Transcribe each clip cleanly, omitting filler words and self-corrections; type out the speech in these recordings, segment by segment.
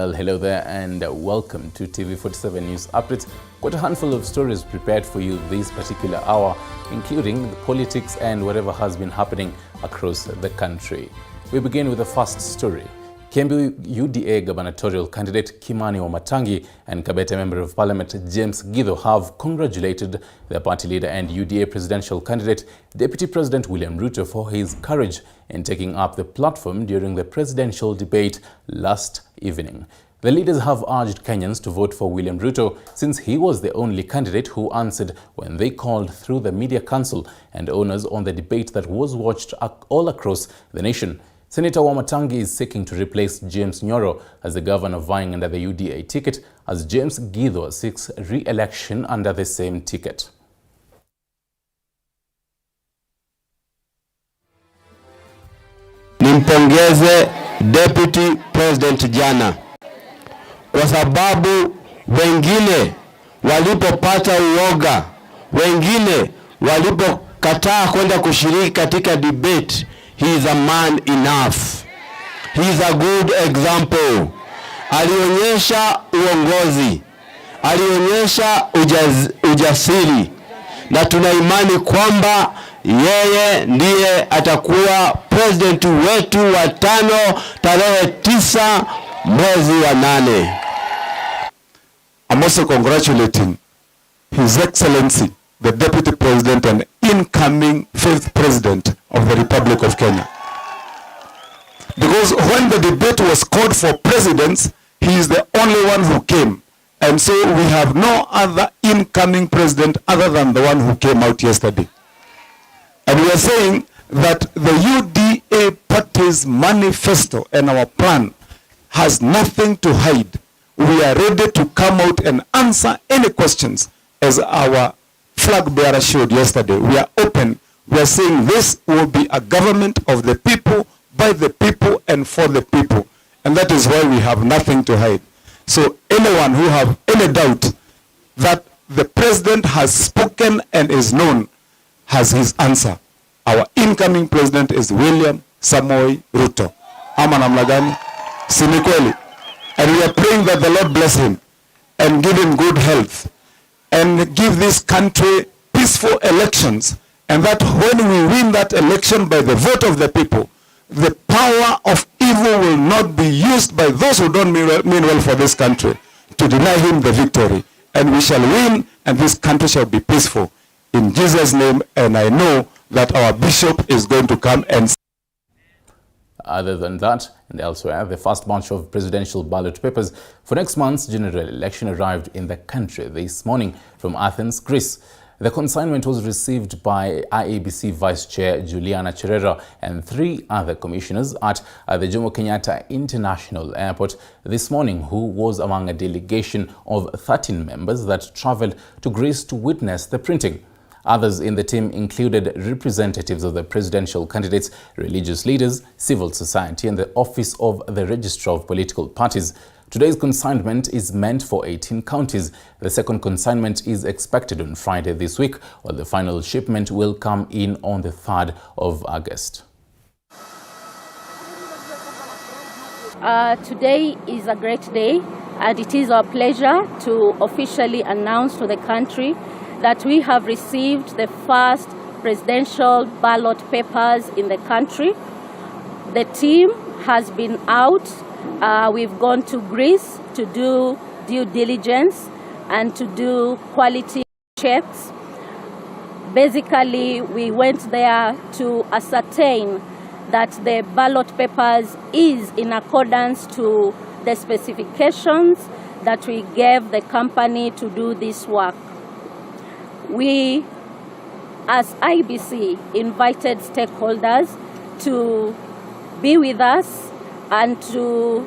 Well, hello there and welcome to TV47 News Updates. Got a handful of stories prepared for you this particular hour, including the politics and whatever has been happening across the country. We begin with the first story. Kiambu UDA gubernatorial candidate Kimani Wamatangi and Kabete Member of Parliament James Githo have congratulated their party leader and UDA presidential candidate Deputy President William Ruto for his courage in taking up the platform during the presidential debate last evening. The leaders have urged Kenyans to vote for William Ruto since he was the only candidate who answered when they called through the media council and owners on the debate that was watched all across the nation. Senator Wamatangi is seeking to replace James Nyoro as the governor vying under the UDA ticket, as James Githo seeks re-election under the same ticket. Nimpongeze Deputy President jana kwa sababu wengine walipopata uoga, wengine walipokataa kwenda kushiriki katika debate. He is a man enough. He is a good example. Alionyesha uongozi, alionyesha ujasiri, na tuna imani kwamba yeye ndiye atakuwa president wetu wa 5 tarehe 9 mwezi wa 8. I'm also congratulating His Excellency, the Deputy President and incoming 5th President of the Republic of Kenya. Because when the debate was called for presidents, he is the only one who came. And so we have no other incoming president other than the one who came out yesterday. And we are saying that the UDA party's manifesto and our plan has nothing to hide. We are ready to come out and answer any questions, as our flag bearer showed yesterday. We are open. We are saying this will be a government of the people, by the people, and for the people. And that is why we have nothing to hide. So anyone who have any doubt that the president has spoken and is known has his answer. Our incoming president is William Samoei Ruto. Ama namna gani? Si ni kweli? And we are praying that the Lord bless him and give him good health and give this country peaceful elections, and that when we win that election by the vote of the people, the power of evil will not be used by those who don't mean well for this country to deny him the victory. And we shall win, and this country shall be peaceful. In Jesus' name, and I know that our bishop is going to come and... Other than that, and elsewhere, the first bunch of presidential ballot papers for next month's general election arrived in the country this morning from Athens, Greece. The consignment was received by IEBC Vice Chair Juliana Cherera and 3 other commissioners at the Jomo Kenyatta International Airport this morning, who was among a delegation of 13 members that traveled to Greece to witness the printing. Others in the team included representatives of the presidential candidates, religious leaders, civil society, and the Office of the Registrar of Political Parties. Today's consignment is meant for 18 counties. The second consignment is expected on Friday this week, while the final shipment will come in on the 3rd of August. Today is a great day, and it is our pleasure to officially announce to the country that we have received the first presidential ballot papers in the country. The team has been out. We've gone to Greece to do due diligence and to do quality checks. Basically, we went there to ascertain that the ballot papers is in accordance to the specifications that we gave the company to do this work. We, as IEBC, invited stakeholders to be with us and to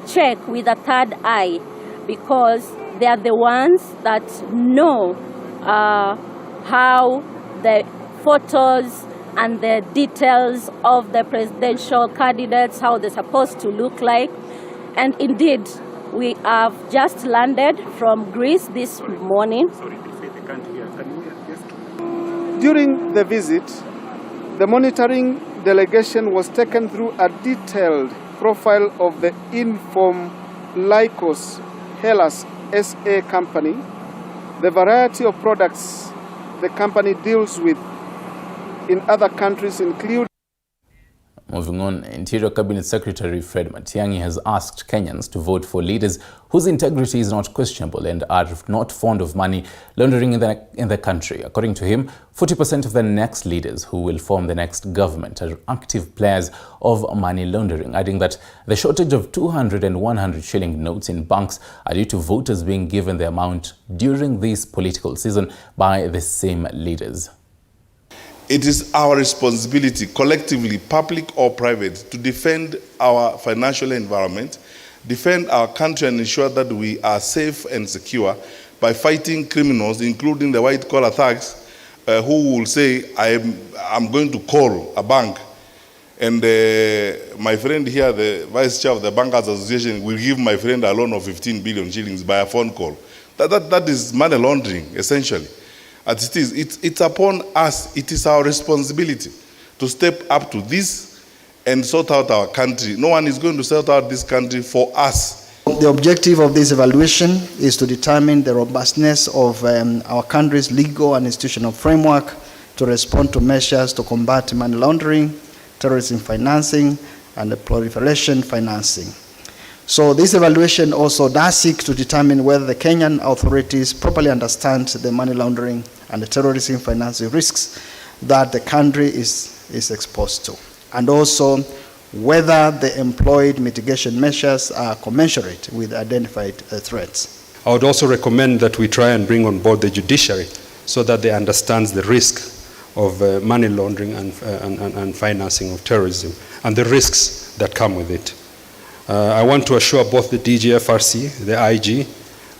check with a third eye, because they are the ones that know how the photos and the details of the presidential candidates, how they're supposed to look like. And indeed, we have just landed from Greece this morning. During the visit, the monitoring delegation was taken through a detailed profile of the in-form Lycos Hellas SA company, the variety of products the company deals with in other countries include. Moving on, Interior Cabinet Secretary Fred Matiang'i has asked Kenyans to vote for leaders whose integrity is not questionable and are not fond of money laundering in the country. According to him, 40% of the next leaders who will form the next government are active players of money laundering, adding that the shortage of 200 and 100 shilling notes in banks are due to voters being given the amount during this political season by the same leaders. It is our responsibility, collectively, public or private, to defend our financial environment, defend our country and ensure that we are safe and secure by fighting criminals, including the white-collar thugs, who will say, I'm going to call a bank, and my friend here, the Vice Chair of the Bankers Association, will give my friend a loan of 15 billion shillings by a phone call. That is money laundering, essentially. As it is, it's upon us, it is our responsibility to step up to this and sort out our country. No one is going to sort out this country for us. The objective of this evaluation is to determine the robustness of our country's legal and institutional framework to respond to measures to combat money laundering, terrorism financing, and the proliferation financing. So this evaluation also does seek to determine whether the Kenyan authorities properly understand the money laundering and the terrorism financing risks that the country is exposed to, and also whether the employed mitigation measures are commensurate with identified threats. I would also recommend that we try and bring on board the judiciary so that they understand the risk of money laundering and financing of terrorism and the risks that come with it. I want to assure both the DGFRC, the IG,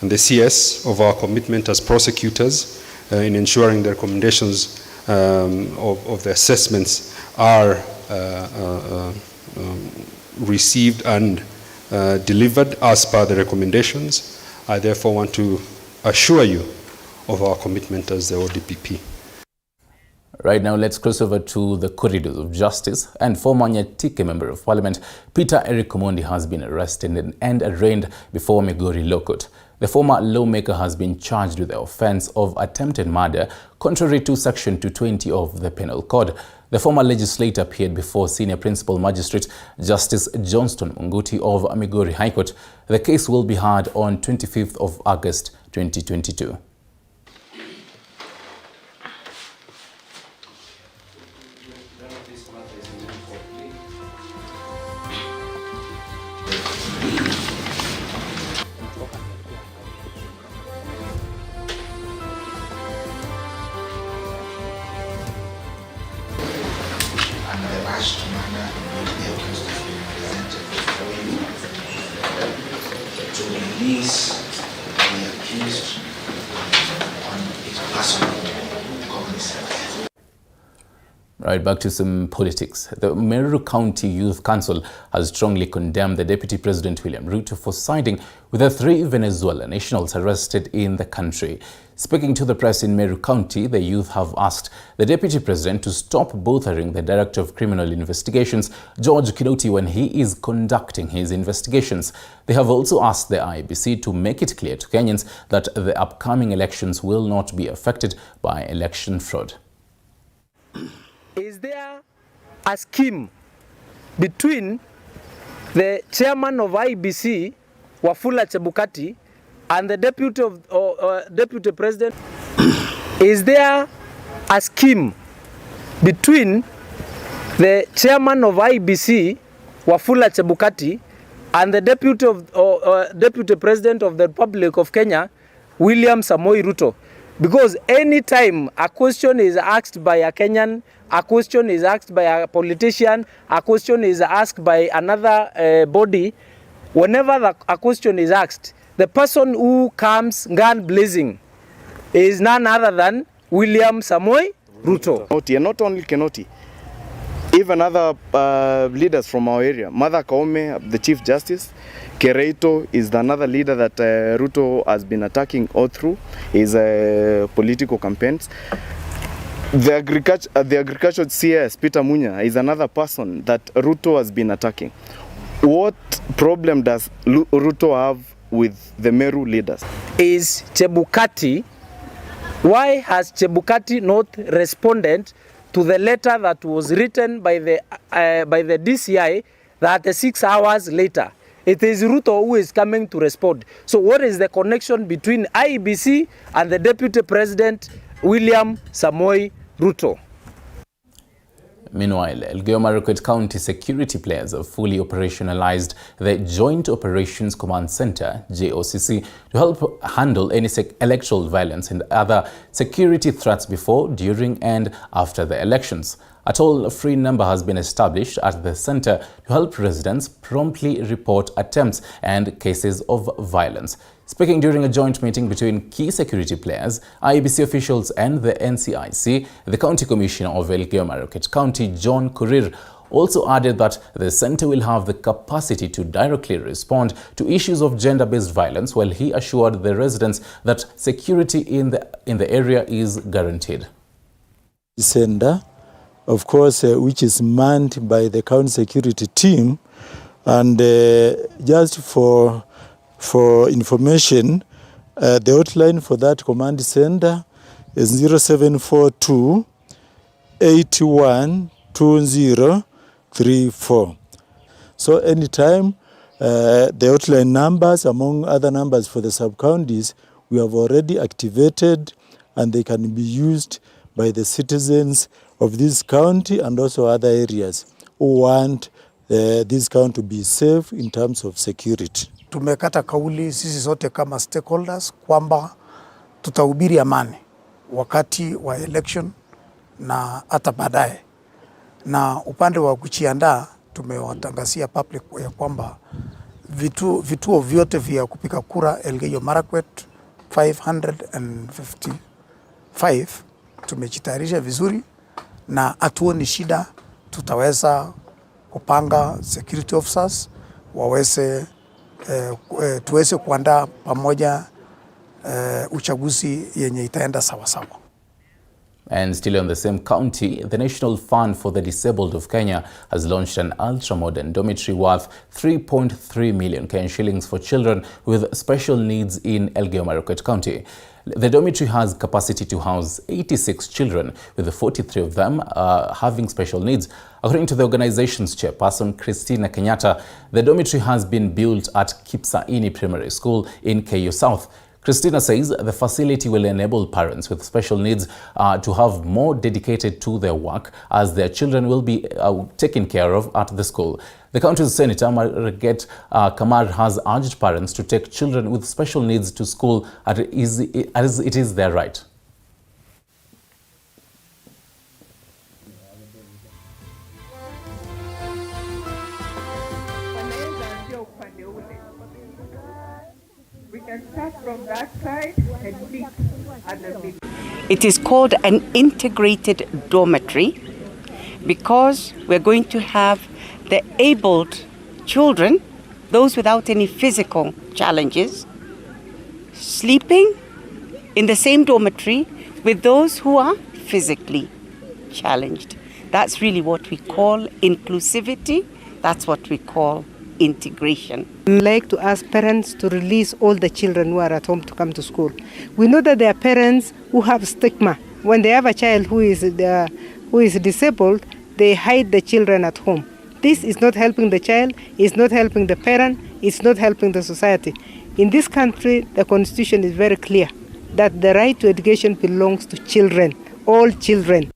and the CS of our commitment as prosecutors in ensuring the recommendations of the assessments are received and delivered as per the recommendations. I therefore want to assure you of our commitment as the ODPP. Right now, let's cross over to the corridors of justice. And former Nyatike Member of Parliament Peter Eric Omondi has been arrested and arraigned before Migori Law Court. The former lawmaker has been charged with the offence of attempted murder, contrary to Section 220 of the Penal Code. The former legislator appeared before Senior Principal Magistrate Justice Johnston Munguti of Migori High Court. The case will be heard on 25th of August 2022. To release the accused on his personal cognizance. Right, back to some politics. The Meru County Youth Council has strongly condemned the Deputy President William Ruto for siding with the 3 Venezuelan nationals arrested in the country. Speaking to the press in Meru County, the youth have asked the Deputy President to stop bothering the Director of Criminal Investigations, George Kinoti, when he is conducting his investigations. They have also asked the IEBC to make it clear to Kenyans that the upcoming elections will not be affected by election fraud. Is there a scheme between the chairman of IEBC, Wafula Chebukati, and the deputy president? Is there a scheme between the chairman of IEBC, Wafula Chebukati, and the deputy president of the Republic of Kenya, William Samoei Ruto? Because any time a question is asked by a Kenyan, a question is asked by a politician, a question is asked by another body, whenever a question is asked, the person who comes gun blazing is none other than William Samoei Ruto. And not only Kinoti, even other leaders from our area. Martha Koome, the Chief Justice. Kereito is another leader that Ruto has been attacking all through his political campaigns. The agriculture CS, Peter Munya, is another person that Ruto has been attacking. What problem does Ruto have with the Meru leaders? Is Chebukati, why has Chebukati not responded to the letter that was written by the DCI 36 hours later? It is Ruto who is coming to respond. So what is the connection between IEBC and the Deputy President William Samoei Ruto? Meanwhile, Elgeyo Marakwet County security players have fully operationalized the Joint Operations Command Center, JOCC, to help handle any electoral violence and other security threats before, during and after the elections. A toll-free number has been established at the center to help residents promptly report attempts and cases of violence. Speaking during a joint meeting between key security players, IEBC officials and the NCIC, the County Commissioner of Elgeyo Marakwet County, John Korir, also added that the center will have the capacity to directly respond to issues of gender-based violence, while he assured the residents that security in the area is guaranteed. Center, of course, which is manned by the county security team, and just for information, the hotline for that command center is 0742 81 2034. So anytime the hotline numbers, among other numbers for the sub-counties, we have already activated, and they can be used by the citizens of this county and also other areas who want this county to be safe in terms of security. Tumekata kauli sisi zote kama stakeholders kwamba tutahubiri amani wakati wa election na hata baadaye. Na upande wa kujiandaa tumewatangazia public ya kwamba vituo vyote vya kupiga kura Elgeyo Marakwet 555 tumejitayarisha vizuri na hatuoni shida. Tutaweza kupanga security officers waweze tuweze kuandaa pamoja uchaguzi yenye itaenda sawa sawa. And still on the same county, the National Fund for the Disabled of Kenya has launched an ultra-modern dormitory worth 3.3 million Kenyan shillings for children with special needs in Elgeyo Marakwet County. The dormitory has capacity to house 86 children, with 43 of them having special needs. According to the organization's chairperson, Christina Kenyatta, the dormitory has been built at Kipsaini Primary School in Keyo South. Christina says the facility will enable parents with special needs to have more dedicated to their work, as their children will be taken care of at the school. The county's Senator, Margaret Kamar, has urged parents to take children with special needs to school as it is their right. We can start from that side and meet at the middle. It is called an integrated dormitory because we're going to have the abled children, those without any physical challenges, sleeping in the same dormitory with those who are physically challenged. That's really what we call inclusivity. That's what we call integration. I'd like to ask parents to release all the children who are at home to come to school. We know that there are parents who have stigma. When they have a child who is disabled, they hide the children at home. This is not helping the child, it's not helping the parent, it's not helping the society. In this country, the constitution is very clear that the right to education belongs to children, all children.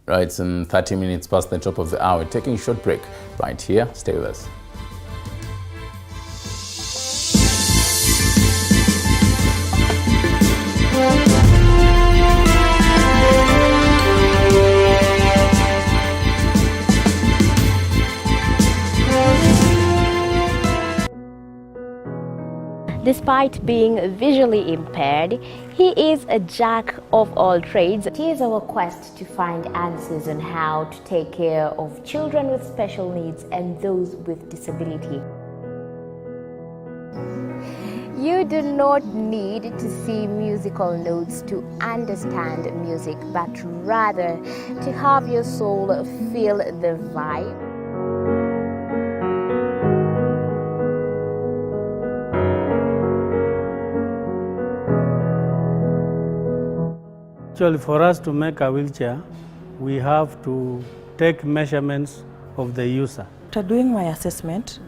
Right, it's 30 minutes past the top of the hour. Taking a short break right here. Stay with us. Despite being visually impaired, he is a jack of all trades. It is our quest to find answers on how to take care of children with special needs and those with disability. You do not need to see musical notes to understand music, but rather to have your soul feel the vibe. Actually, for us to make a wheelchair, we have to take measurements of the user. After doing my assessment,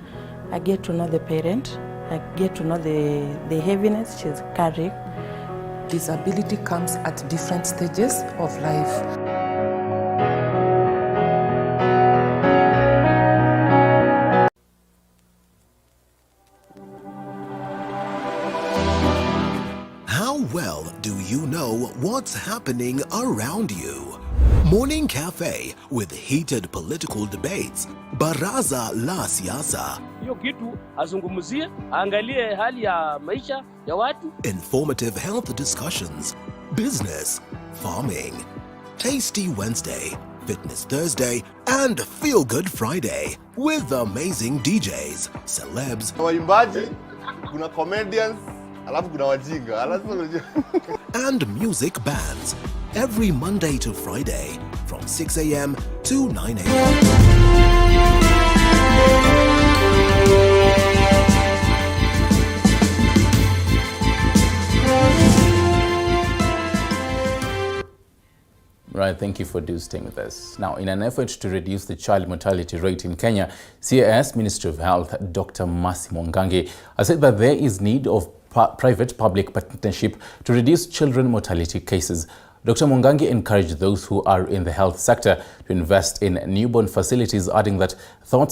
I get to know the parent, I get to know the heaviness she's carrying. Disability comes at different stages of life. How well do you know what's happening around you? Morning Cafe with heated political debates. Baraza la Siasa. Hiyo kitu azungumzie, angalie hali ya maisha ya watu. Informative health discussions. Business, farming. Tasty Wednesday, Fitness Thursday, and Feel Good Friday with amazing DJs, celebs, waimbaji, kuna comedians, alafu kuna wajinga. and music bands every Monday to Friday from 6 a.m. to 9 a.m. Right, thank you for staying with us. Now, in an effort to reduce the child mortality rate in Kenya, CAS Minister of Health, Dr. Mercy Mwangangi, has said that there is need of private-public partnership to reduce children mortality cases. Dr. Mwangangi encouraged those who are in the health sector to invest in newborn facilities, adding that though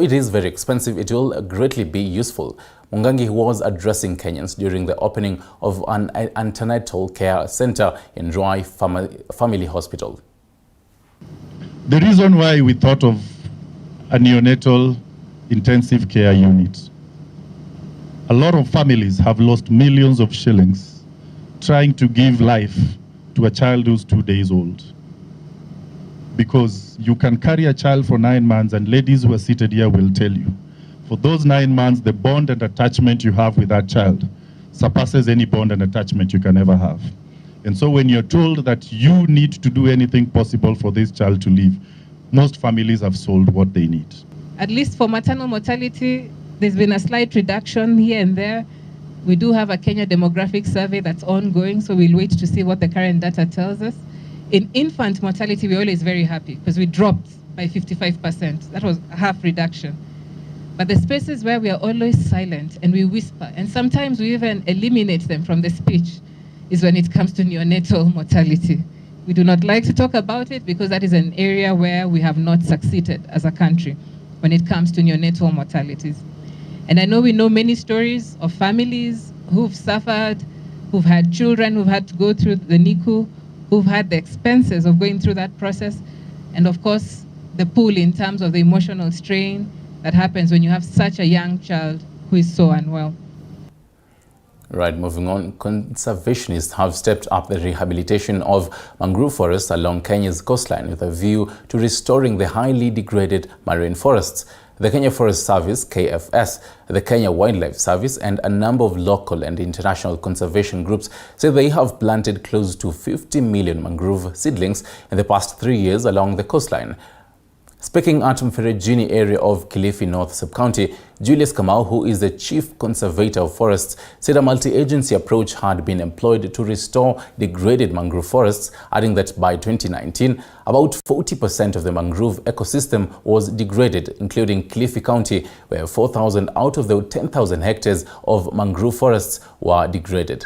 it is very expensive, it will greatly be useful. Mwangangi was addressing Kenyans during the opening of an antenatal care center in Ruai Family Hospital. The reason why we thought of a neonatal intensive care unit, a lot of families have lost millions of shillings trying to give life to a child who's 2 days old. Because you can carry a child for 9 months, and ladies who are seated here will tell you, for those 9 months, the bond and attachment you have with that child surpasses any bond and attachment you can ever have. And so when you're told that you need to do anything possible for this child to live, most families have sold what they need. At least for maternal mortality, there's been a slight reduction here and there. We do have a Kenya demographic survey that's ongoing, so we'll wait to see what the current data tells us. In infant mortality, we're always very happy because we dropped by 55%. That was a half reduction. But the spaces where we are always silent and we whisper, and sometimes we even eliminate them from the speech, is when it comes to neonatal mortality. We do not like to talk about it because that is an area where we have not succeeded as a country when it comes to neonatal mortalities. And I know we know many stories of families who've suffered, who've had children who've had to go through the NICU, who've had the expenses of going through that process, and of course, the pull in terms of the emotional strain that happens when you have such a young child who is so unwell. Right, moving on, conservationists have stepped up the rehabilitation of mangrove forests along Kenya's coastline with a view to restoring the highly degraded marine forests. The Kenya Forest Service, KFS, the Kenya Wildlife Service, and a number of local and international conservation groups say they have planted close to 50 million mangrove seedlings in the past 3 years along the coastline. Speaking at Mferejini area of Kilifi North Sub-County, Julius Kamau, who is the Chief Conservator of Forests, said a multi-agency approach had been employed to restore degraded mangrove forests, adding that by 2019, about 40% of the mangrove ecosystem was degraded, including Kilifi County, where 4,000 out of the 10,000 hectares of mangrove forests were degraded.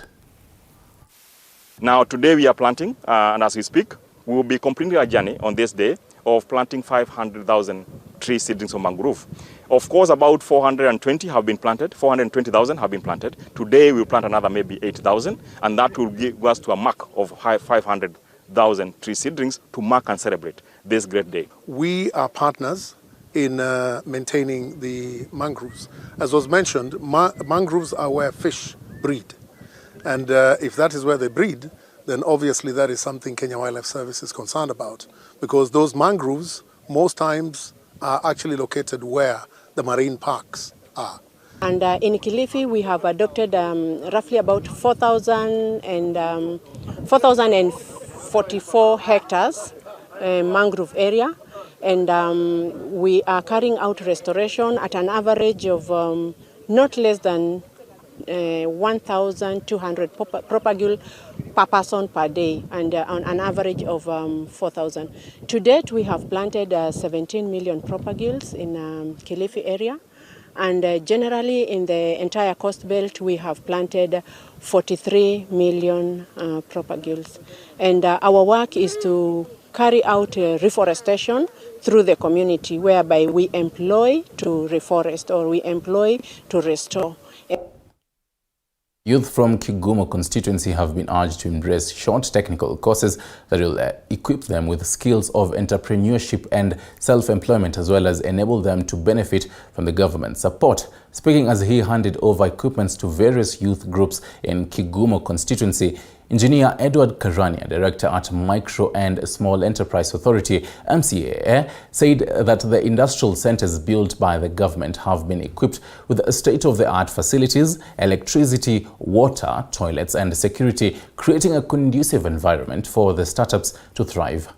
Now, today we are planting, and as we speak, we will be completing a journey on this day of planting 500,000 tree seedlings of mangrove. Of course, about 420,000 have been planted. Today, we'll plant another maybe 8,000, and that will give us to a mark of 500,000 tree seedlings to mark and celebrate this great day. We are partners in maintaining the mangroves. As was mentioned, mangroves are where fish breed. And if that is where they breed, then obviously that is something Kenya Wildlife Service is concerned about, because those mangroves most times are actually located where the marine parks are. And in Kilifi, we have adopted roughly about 4,044 hectares mangrove area, and we are carrying out restoration at an average of not less than 1,200 propagule per person per day, and on an average of 4,000. To date, we have planted 17 million propagules in Kilifi area, and generally in the entire coast belt, we have planted 43 million propagules. And our work is to carry out reforestation through the community, whereby we employ to reforest or we employ to restore. Youth from Kigumo constituency have been urged to embrace short technical courses that will equip them with skills of entrepreneurship and self-employment, as well as enable them to benefit from the government support. Speaking as he handed over equipments to various youth groups in Kigumo constituency, Engineer Edward Karania, Director at Micro and Small Enterprise Authority, MCAA, said that the industrial centers built by the government have been equipped with state-of-the-art facilities, electricity, water, toilets and security, creating a conducive environment for the startups to thrive.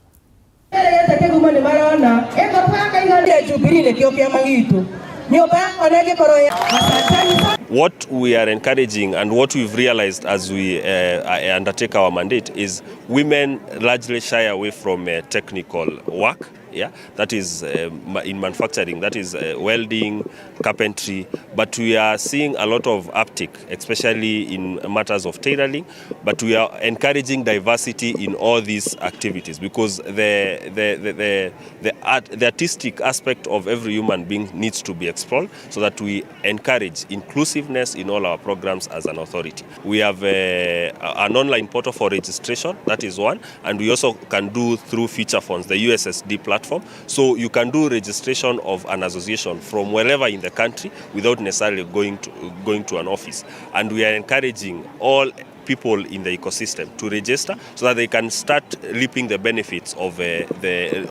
What we are encouraging and what we've realized as we undertake our mandate is women largely shy away from technical work. Yeah, that is in manufacturing, that is welding, carpentry, but we are seeing a lot of uptick, especially in matters of tailoring, but we are encouraging diversity in all these activities because the artistic aspect of every human being needs to be explored, so that we encourage inclusiveness in all our programs as an authority. We have an online portal for registration, that is one, and we also can do through feature phones, the USSD platform. So you can do registration of an association from wherever in the country without necessarily going to an office. And we are encouraging all people in the ecosystem to register so that they can start reaping the benefits of the